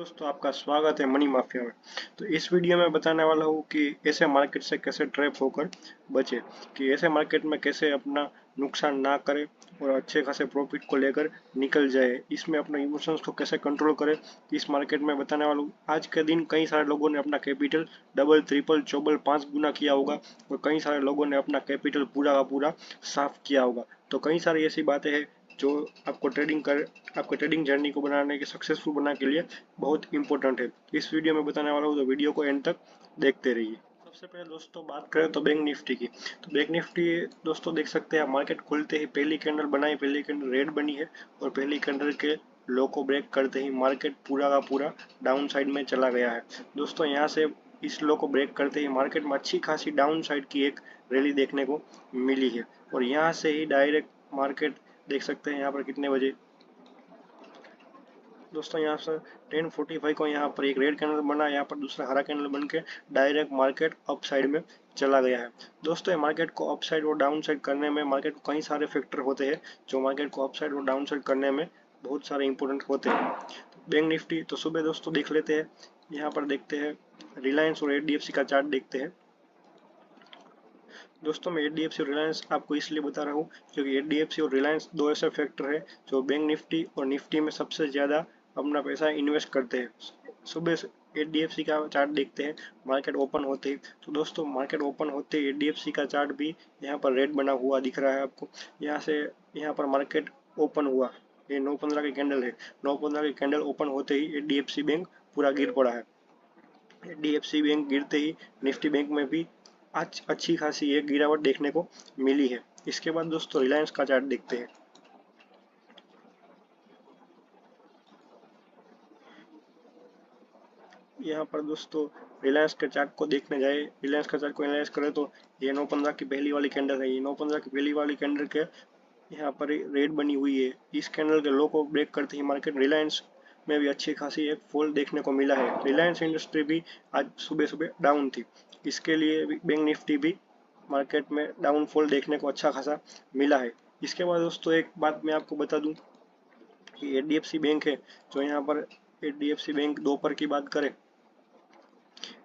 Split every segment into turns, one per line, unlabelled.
दोस्तों, आपका स्वागत है मनी माफिया में। तो इस वीडियो में बताने वाला हूँ कि ऐसे मार्केट से कैसे ट्रैप होकर बचे, कि ऐसे मार्केट में कैसे अपना नुकसान ना करे और अच्छे खासे प्रॉफिट को लेकर निकल जाए। इसमें अपने इमोशंस को कैसे कंट्रोल करे, इस मार्केट में बताने वाला हूँ। आज के दिन कई सारे लोगों ने अपना कैपिटल डबल ट्रिपल चौबल 5 गुना किया होगा और कई सारे लोगों ने अपना कैपिटल पूरा का पूरा साफ किया होगा। तो कई सारी ऐसी बातें हैं जो आपको ट्रेडिंग जर्नी को बनाने के सक्सेसफुल बनाने के लिए बहुत इंपॉर्टेंट है। इस वीडियो में बताने वाला हूँ, तो वीडियो को एंड तक देखते रहिए। सबसे पहले दोस्तों बात करें तो बैंक निफ्टी की। तो बैंक निफ्टी दोस्तों देख सकते हैं, मार्केट खुलते ही पहली कैंडल बनाई, पहली कैंडल रेड बनी है और पहली कैंडल के लो को ब्रेक करते ही मार्केट पूरा का पूरा डाउन साइड में चला गया है। दोस्तों यहाँ से इस लो को ब्रेक करते ही मार्केट में अच्छी खासी डाउन साइड की एक रैली देखने को मिली है और यहाँ से ही डायरेक्ट मार्केट देख सकते हैं यहाँ पर कितने बजे दोस्तों, यहाँ से 10:45 को यहाँ पर एक रेड कैंडल बना, यहाँ पर दूसरा हरा कैंडल बन के डायरेक्ट मार्केट अप साइड में चला गया है। दोस्तों ये मार्केट को अप साइड और डाउन साइड करने में मार्केट को कई सारे फैक्टर होते हैं जो मार्केट को अप साइड और डाउन साइड करने में बहुत सारे इंपॉर्टेंट होते हैं। बैंक निफ्टी तो सुबह दोस्तों देख लेते हैं, यहाँ पर देखते हैं रिलायंस और एचडीएफसी का चार्ट देखते हैं। दोस्तों मैं एचडीएफसी और रिलायंस आपको इसलिए बता रहा हूँ क्योंकि एचडीएफसी और रिलायंस दो ऐसे फैक्टर है जो बैंक निफ्टी और निफ्टी में सबसे ज़्यादा अपना पैसा इन्वेस्ट करते हैं। सुबह से एचडीएफसी का चार्ट देखते हैं, मार्केट ओपन होते ही। तो दोस्तों मार्केट ओपन होते ही एचडीएफसी का चार्ट भी यहाँ पर रेड बना हुआ दिख रहा है आपको। यहाँ पर मार्केट ओपन हुआ, ये 9:15 की कैंडल है। 9:15 की कैंडल ओपन होते ही एचडीएफसी बैंक पूरा गिर पड़ा है। एचडीएफसी बैंक गिरते ही निफ्टी बैंक में भी आज अच्छी खासी एक गिरावट देखने को मिली है। इसके बाद दोस्तों रिलायंस का चार्ट देखते हैं। यहाँ पर दोस्तों रिलायंस के चार्ट को देखने जाए, रिलायंस का चार्ट को एनालाइज करें तो ये 9:15 की पहली वाली कैंडल है। ये 9:15 की पहली वाली कैंडल के यहाँ पर रेड बनी हुई है। इस कैंडल के लो को ब्रेक करते ही मार्केट रिलायंस में भी अच्छी खासी एक फॉल देखने को मिला है। रिलायंस इंडस्ट्री भी आज सुबह सुबह डाउन थी, इसके लिए बैंक निफ्टी भी मार्केट में डाउनफॉल देखने को अच्छा खासा मिला है। इसके बाद दोस्तों एक बात मैं आपको बता दूं कि एचडीएफसी बैंक है जो यहाँ पर एचडीएफसी बैंक दोपहर की बात करें,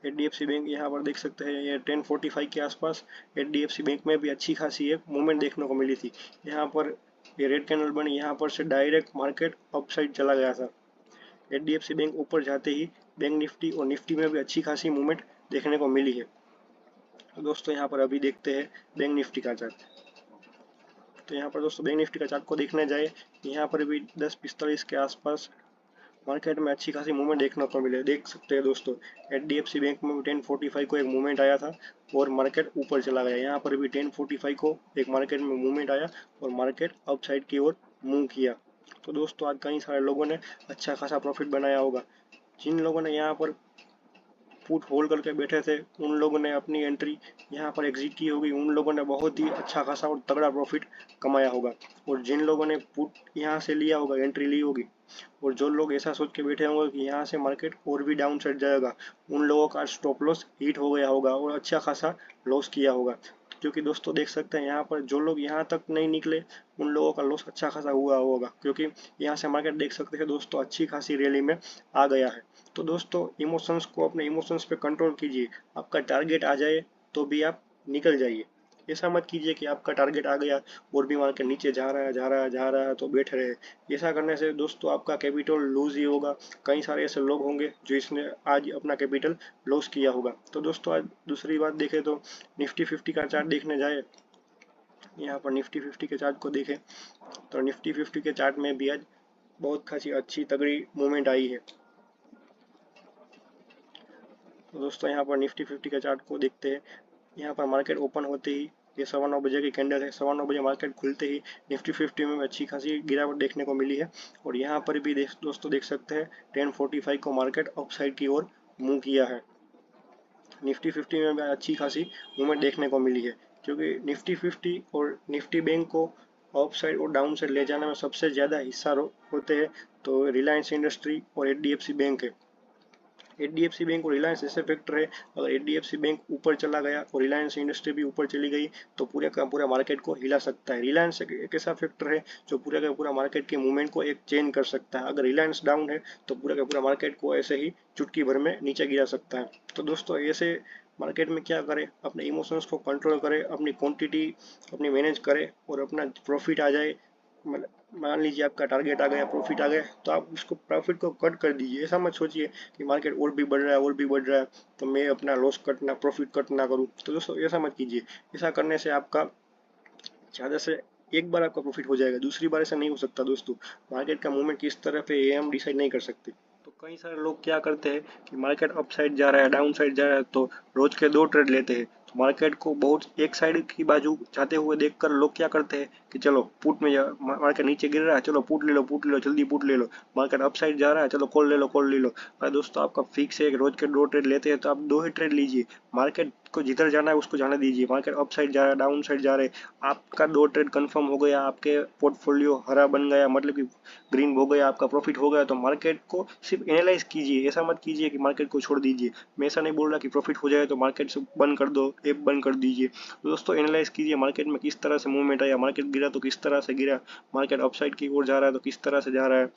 एचडीएफसी बैंक यहाँ पर देख सकते हैं ये 10:45 के आसपास एचडीएफसी बैंक में भी अच्छी खासी एक मूवमेंट देखने को मिली थी। यहाँ पर ये रेड कैंडल बनी, यहाँ पर से डायरेक्ट मार्केट अप साइड चला गया था। एचडीएफसी बैंक ऊपर जाते ही बैंक निफ्टी और निफ्टी में भी अच्छी खासी मूवमेंट देखने को मिली है। तो दोस्तों यहाँ पर अभी देखते हैं बैंक निफ्टी का चार्ट। तो यहाँ पर दोस्तों बैंक निफ्टी का चार्ट को देखने जाए, यहाँ पर भी 10:45 के आसपास मार्केट में अच्छी खासी मूवमेंट देखने को मिले। देख सकते हैं दोस्तों एचडीएफसी बैंक में 10:45 को एक मूवमेंट आया था और मार्केट ऊपर चला गया। यहाँ पर भी 10:45 को एक मार्केट में मूवमेंट आया और मार्केट अप साइड की ओर मूव किया। तो दोस्तों आज कई सारे लोगों ने अच्छा खासा प्रॉफिट बनाया होगा। जिन लोगों ने यहाँ पर पुट होल्ड करके बैठे थे उन लोगों ने अपनी एंट्री यहाँ पर एग्जिट की होगी, उन लोगों ने बहुत ही अच्छा खासा और तगड़ा प्रॉफिट कमाया होगा। और जिन लोगों ने पुट यहाँ से लिया होगा, एंट्री ली होगी, और जो लोग ऐसा सोच के बैठे होंगे कि यहाँ से मार्केट और भी डाउन साइड जाएगा, उन लोगों का स्टॉप लॉस हिट हो गया होगा और अच्छा खासा लॉस किया होगा। क्योंकि दोस्तों देख सकते हैं यहाँ पर जो लोग यहाँ तक नहीं निकले उन लोगों का लॉस अच्छा खासा हुआ होगा, क्योंकि यहाँ से मार्केट देख सकते हैं दोस्तों अच्छी खासी रैली में आ गया है। तो दोस्तों इमोशंस को, अपने इमोशंस पे कंट्रोल कीजिए। आपका टारगेट आ जाए तो भी आप निकल जाइए। ऐसा मत कीजिए कि आपका टारगेट आ गया और भी मार्केट नीचे जा रहा है जा रहा है जा रहा है तो बैठे रहे। ऐसा करने से दोस्तों आपका कैपिटल लूज ही होगा। कई सारे ऐसे लोग होंगे जो इसने आज अपना कैपिटल लॉस किया होगा। तो दोस्तों आज दूसरी बात देखें तो निफ्टी 50 का चार्ट देखने जाए, यहाँ पर निफ्टी 50 के चार्ट को देखें तो निफ्टी 50 के चार्ट में भी आज बहुत खासी अच्छी तगड़ी मूवमेंट आई है। तो दोस्तों यहाँ पर निफ्टी 50 के चार्ट को देखते हैं, यहाँ पर मार्केट ओपन होते ही ये 9:15 की कैंडल है, 9:15 मार्केट खुलते ही निफ्टी 50 में अच्छी खासी गिरावट देखने को मिली है। और यहाँ पर भी दोस्तों देख सकते हैं 10:45 को मार्केट अप साइड की ओर मूव किया है। निफ्टी 50 में भी अच्छी खासी मूवमेंट देखने को मिली है, क्योंकि निफ्टी 50 और निफ्टी बैंक को अप साइड और डाउन साइड ले जाने में सबसे ज़्यादा हिस्सा होते हैं तो रिलायंस इंडस्ट्री और एचडीएफसी बैंक है। एचडीएफसी बैंक और रिलायंस ऐसे फैक्टर है, अगर एचडीएफसी बैंक ऊपर चला गया और रिलायंस इंडस्ट्री भी ऊपर चली गई तो पूरे का पूरा मार्केट को हिला सकता है। रिलायंस एक ऐसा फैक्टर है जो पूरे का पूरा मार्केट के मूवमेंट को एक चेंज कर सकता है। अगर रिलायंस डाउन है तो पूरा का पूरा मार्केट को ऐसे ही चुटकी भर में नीचे गिरा सकता है। तो दोस्तों ऐसे मार्केट में क्या करें, अपने इमोशंस को कंट्रोल करें, अपनी क्वांटिटी अपनी मैनेज करें और अपना प्रॉफिट आ जाए, मान लीजिए आपका टारगेट आ गया, प्रॉफिट आ गया, तो आप उसको प्रॉफिट को कट कर दीजिए। ऐसा मत सोचिए कि मार्केट और भी बढ़ रहा है और भी बढ़ रहा है तो मैं अपना लॉस कट ना प्रॉफिट कट ना करूं। तो दोस्तों ऐसा मत कीजिए। ऐसा करने से आपका ज़्यादा से एक बार आपका प्रॉफिट हो जाएगा, दूसरी बार ऐसा नहीं हो सकता दोस्तों। मार्केट का मूवमेंट किस तरफ है ये हम डिसाइड नहीं कर सकते। तो कई सारे लोग क्या करते हैं कि मार्केट अप साइड जा रहा है, डाउन साइड जा रहा है, तो रोज के 2 ट्रेड लेते हैं। तो मार्केट को बहुत एक साइड की बाजू जाते हुए देखकर लोग क्या करते हैं कि चलो पुट में मार्केट नीचे गिर रहा है, चलो पुट ले लो, पुट ले लो, जल्दी पुट ले लो। मार्केट अप साइड जा रहा है, चलो कॉल ले लो, कॉल ले लो। अरे दोस्तों आपका फिक्स है, रोज के 2 ट्रेड लेते हैं तो आप 2 ही ट्रेड लीजिए। मार्केट को जिधर जाना है उसको जाने दीजिए। मार्केट अप साइड जा रहा है, डाउन साइड जा रहा है, आपका 2 ट्रेड कंफर्म हो गया, आपके पोर्टफोलियो हरा बन गया, मतलब कि ग्रीन हो गया, आपका प्रॉफिट हो गया, तो मार्केट को सिर्फ एनालाइज कीजिए। ऐसा मत कीजिए कि मार्केट को छोड़ दीजिए। मैं ऐसा नहीं बोल रहा कि प्रॉफिट हो जाए तो मार्केट से बंद कर दो, ऐप बंद कर दीजिए। तो दोस्तों एनालाइज कीजिए मार्केट में किस तरह से मूवमेंट आया, मार्केट गिरा तो किस तरह से गिरा, मार्केट अपसाइड की ओर जा रहा है तो किस तरह से जा रहा है।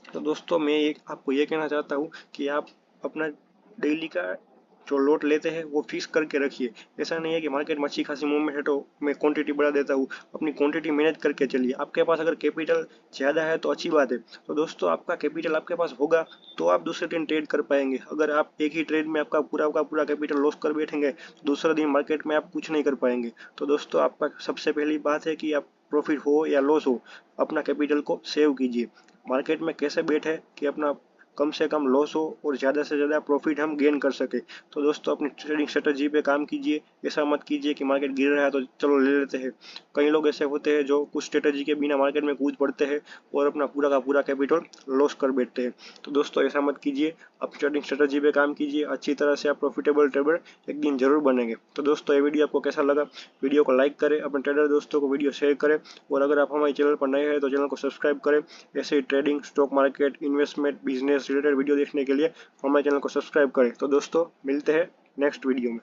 तो दोस्तों मैं एक आपको ये कहना चाहता हूँ कि आप अपना डेली का जो लोट लेते हैं वो फिक्स करके रखिए। ऐसा नहीं है कि मार्केट में अच्छी खासी मूवमेंट है तो मैं क्वांटिटी बढ़ा देता हूँ। अपनी क्वांटिटी मैनेज करके चलिए। आपके पास अगर कैपिटल ज़्यादा है तो अच्छी बात है। तो दोस्तों आपका कैपिटल आपके पास होगा तो आप दूसरे दिन ट्रेड कर पाएंगे। अगर आप एक ही ट्रेड में आपका पूरा का पूरा कैपिटल लॉस कर बैठेंगे तो दूसरा दिन मार्केट में आप कुछ नहीं कर पाएंगे। तो दोस्तों आपका सबसे पहली बात है कि आप प्रॉफिट हो या लॉस हो, अपना कैपिटल को सेव कीजिए। मार्केट में कैसे बैठे कि अपना कम से कम लॉस हो और ज़्यादा से ज़्यादा प्रॉफिट हम गेन कर सके। तो दोस्तों अपनी ट्रेडिंग स्ट्रेटजी पे काम कीजिए। ऐसा मत कीजिए कि मार्केट गिर रहा है तो चलो ले लेते हैं। कई लोग ऐसे होते हैं जो कुछ स्ट्रेटजी के बिना मार्केट में कूद पड़ते हैं और अपना पूरा का पूरा कैपिटल लॉस कर बैठते हैं। तो दोस्तों ऐसा मत कीजिए, आप ट्रेडिंग स्ट्रेटजी पे काम कीजिए। अच्छी तरह से आप प्रॉफिटेबल ट्रेडर एक दिन जरूर बनेंगे। तो दोस्तों ये वीडियो आपको कैसा लगा, वीडियो को लाइक करें, अपने ट्रेडर दोस्तों को वीडियो शेयर करें और अगर आप हमारे चैनल पर नए हैं तो चैनल को सब्सक्राइब करें। ऐसे ही trading, stock market, investment, business related video देखने के लिए हमारे चैनल को सब्सक्राइब करें। तो दोस्तों मिलते हैं नेक्स्ट वीडियो में।